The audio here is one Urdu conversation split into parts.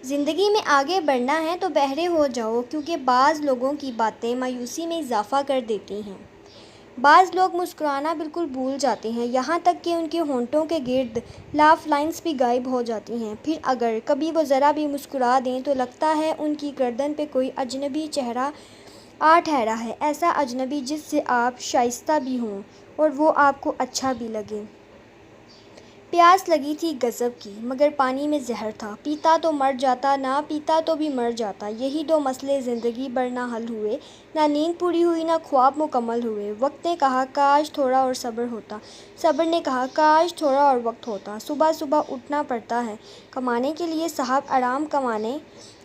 زندگی میں آگے بڑھنا ہے تو بہرے ہو جاؤ، کیونکہ بعض لوگوں کی باتیں مایوسی میں اضافہ کر دیتی ہیں۔ بعض لوگ مسکرانا بالکل بھول جاتے ہیں، یہاں تک کہ ان کے ہونٹوں کے گرد لاف لائنز بھی غائب ہو جاتی ہیں۔ پھر اگر کبھی وہ ذرا بھی مسکرا دیں تو لگتا ہے ان کی گردن پہ کوئی اجنبی چہرہ آ ٹھہرا ہے، ایسا اجنبی جس سے آپ شائستہ بھی ہوں اور وہ آپ کو اچھا بھی لگے۔ پیاس لگی تھی غضب کی، مگر پانی میں زہر تھا، پیتا تو مر جاتا، نہ پیتا تو بھی مر جاتا۔ یہی دو مسئلے زندگی بھر نہ حل ہوئے، نہ نیند پوری ہوئی، نہ خواب مکمل ہوئے۔ وقت نے کہا کاش تھوڑا اور صبر ہوتا، صبر نے کہا کاش تھوڑا اور وقت ہوتا۔ صبح صبح اٹھنا پڑتا ہے کمانے کے لیے صاحب، آرام کمانے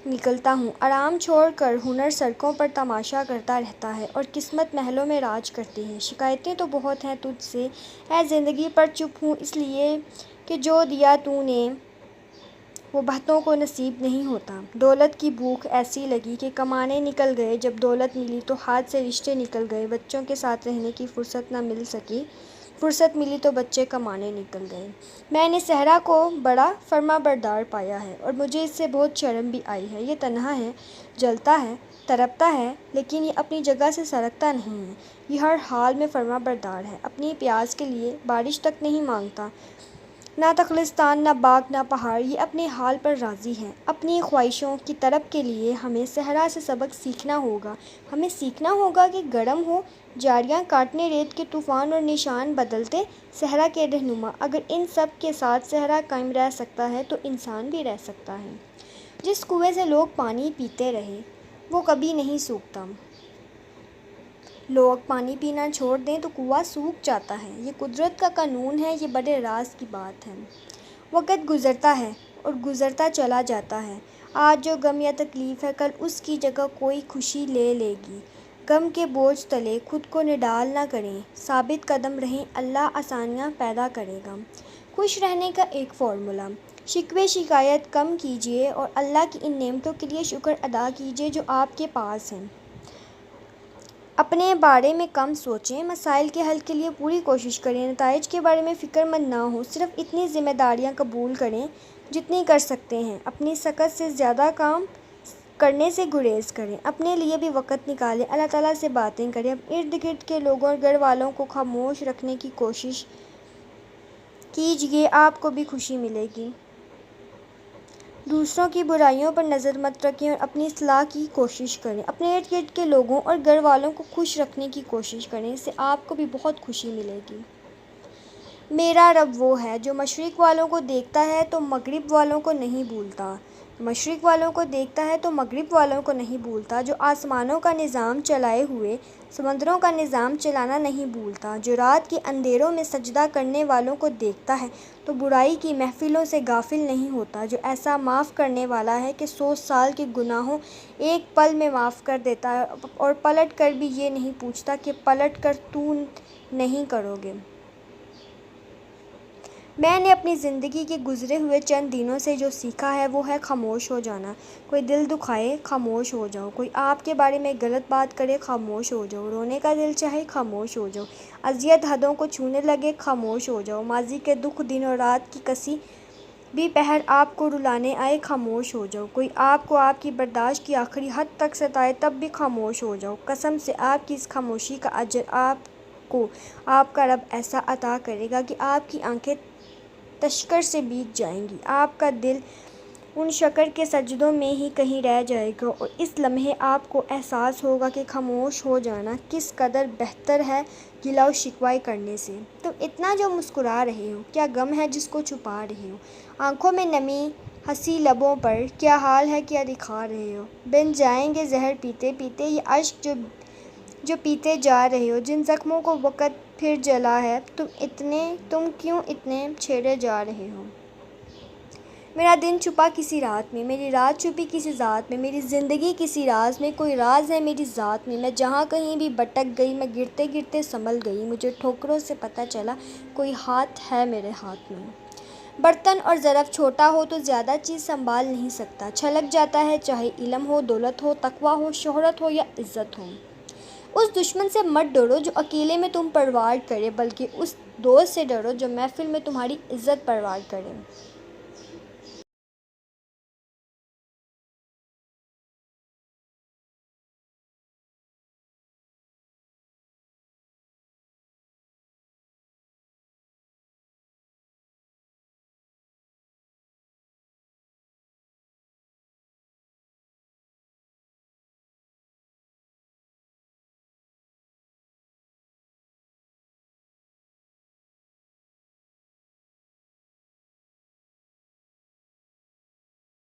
نکلتا ہوں، آرام چھوڑ کر ہنر سڑکوں پر تماشا کرتا رہتا ہے اور قسمت محلوں میں راج کرتی ہے۔ شکایتیں تو بہت ہیں تجھ سے اے زندگی، پر چپ ہوں اس لیے کہ جو دیا تو نے وہ بہتوں کو نصیب نہیں ہوتا۔ دولت کی بھوک ایسی لگی کہ کمانے نکل گئے، جب دولت ملی تو ہاتھ سے رشتے نکل گئے، بچوں کے ساتھ رہنے کی فرصت نہ مل سکی، فرصت ملی تو بچے کمانے نکل گئے۔ میں نے صحرا کو بڑا فرمانبردار پایا ہے اور مجھے اس سے بہت شرم بھی آئی ہے۔ یہ تنہا ہے، جلتا ہے، تڑپتا ہے، لیکن یہ اپنی جگہ سے سرکتا نہیں ہے۔ یہ ہر حال میں فرمانبردار ہے، اپنی پیاس کے لیے بارش تک نہیں مانگتا، نہ تخلصستان، نہ باغ، نہ پہاڑ، یہ اپنے حال پر راضی ہے۔ اپنی خواہشوں کی طلب کے لیے ہمیں صحرا سے سبق سیکھنا ہوگا، ہمیں سیکھنا ہوگا کہ گرم ہو جھاڑیاں کاٹنے، ریت کے طوفان اور نشان بدلتے صحرا کے رہنما۔ اگر ان سب کے ساتھ صحرا قائم رہ سکتا ہے تو انسان بھی رہ سکتا ہے۔ جس کنویں سے لوگ پانی پیتے رہے وہ کبھی نہیں سوکھتا۔ لوگ پانی پینا چھوڑ دیں تو کنواں سوکھ جاتا ہے، یہ قدرت کا قانون ہے، یہ بڑے راز کی بات ہے۔ وقت گزرتا ہے اور گزرتا چلا جاتا ہے۔ آج جو غم یا تکلیف ہے، کل اس کی جگہ کوئی خوشی لے لے گی۔ غم کے بوجھ تلے خود کو نڈال نہ کریں، ثابت قدم رہیں، اللہ آسانیاں پیدا کرے گا۔ خوش رہنے کا ایک فارمولا: شکوے شکایت کم کیجیے اور اللہ کی ان نعمتوں کے لیے شکر ادا کیجیے جو آپ کے پاس ہیں۔ اپنے بارے میں کم سوچیں، مسائل کے حل کے لیے پوری کوشش کریں، نتائج کے بارے میں فکر مند نہ ہوں، صرف اتنی ذمہ داریاں قبول کریں جتنی کر سکتے ہیں۔ اپنی طاقت سے زیادہ کام کرنے سے گریز کریں، اپنے لیے بھی وقت نکالیں، اللہ تعالیٰ سے باتیں کریں، اپنے ارد گرد کے لوگوں اور گھر والوں کو خاموش رکھنے کی کوشش کیجیے، آپ کو بھی خوشی ملے گی۔ دوسروں کی برائیوں پر نظر مت رکھیں اور اپنی اصلاح کی کوشش کریں، اپنے ارد گرد کے لوگوں اور گھر والوں کو خوش رکھنے کی کوشش کریں، اس سے آپ کو بھی بہت خوشی ملے گی۔ میرا رب وہ ہے جو مشرق والوں کو دیکھتا ہے تو مغرب والوں کو نہیں بھولتا، مشرق والوں کو دیکھتا ہے تو مغرب والوں کو نہیں بھولتا، جو آسمانوں کا نظام چلائے ہوئے سمندروں کا نظام چلانا نہیں بھولتا، جو رات کے اندھیروں میں سجدہ کرنے والوں کو دیکھتا ہے تو برائی کی محفلوں سے غافل نہیں ہوتا، جو ایسا معاف کرنے والا ہے کہ 100 سال کے گناہوں ایک پل میں معاف کر دیتا ہے اور پلٹ کر بھی یہ نہیں پوچھتا کہ پلٹ کر تو نہیں کرو گے۔ میں نے اپنی زندگی کے گزرے ہوئے چند دنوں سے جو سیکھا ہے وہ ہے خاموش ہو جانا۔ کوئی دل دکھائے، خاموش ہو جاؤ، کوئی آپ کے بارے میں غلط بات کرے، خاموش ہو جاؤ، رونے کا دل چاہے، خاموش ہو جاؤ، اذیت حدوں کو چھونے لگے، خاموش ہو جاؤ، ماضی کے دکھ دن اور رات کی کسی بھی پہر آپ کو رلانے آئے، خاموش ہو جاؤ، کوئی آپ کو آپ کی برداشت کی آخری حد تک ستائے تب بھی خاموش ہو جاؤ، قسم سے آپ کی اس خاموشی کا اجر آپ کو آپ کا رب ایسا عطا کرے گا کہ آپ کی آنکھیں تشکر سے بھیگ جائیں گی، آپ کا دل ان شکر کے سجدوں میں ہی کہیں رہ جائے گا اور اس لمحے آپ کو احساس ہوگا کہ خاموش ہو جانا کس قدر بہتر ہے گلہ و شکوہ کرنے سے۔ تم اتنا جو مسکرا رہے ہو، کیا غم ہے جس کو چھپا رہے ہو؟ آنکھوں میں نمی، ہنسی لبوں پر، کیا حال ہے کیا دکھا رہے ہو؟ بن جائیں گے زہر پیتے پیتے یہ اشک جو پیتے جا رہے ہو، جن زخموں کو وقت پھر جلا ہے، تم کیوں اتنے چھیڑے جا رہے ہو؟ میرا دن چھپا کسی رات میں، میری رات چھپی کسی ذات میں، میری زندگی کسی راز میں، کوئی راز ہے میری ذات میں، میں جہاں کہیں بھی بھٹک گئی، میں گرتے گرتے سنبھل گئی، مجھے ٹھوکروں سے پتہ چلا کوئی ہاتھ ہے میرے ہاتھ میں۔ برتن اور ظرف چھوٹا ہو تو زیادہ چیز سنبھال نہیں سکتا، چھلک جاتا ہے، چاہے علم ہو، دولت ہو، تقویٰ ہو، شہرت ہو یا عزت ہو۔ اس دشمن سے مت ڈرو جو اکیلے میں تم پروار کرے، بلکہ اس دوست سے ڈرو جو محفل میں تمہاری عزت پروار کرے۔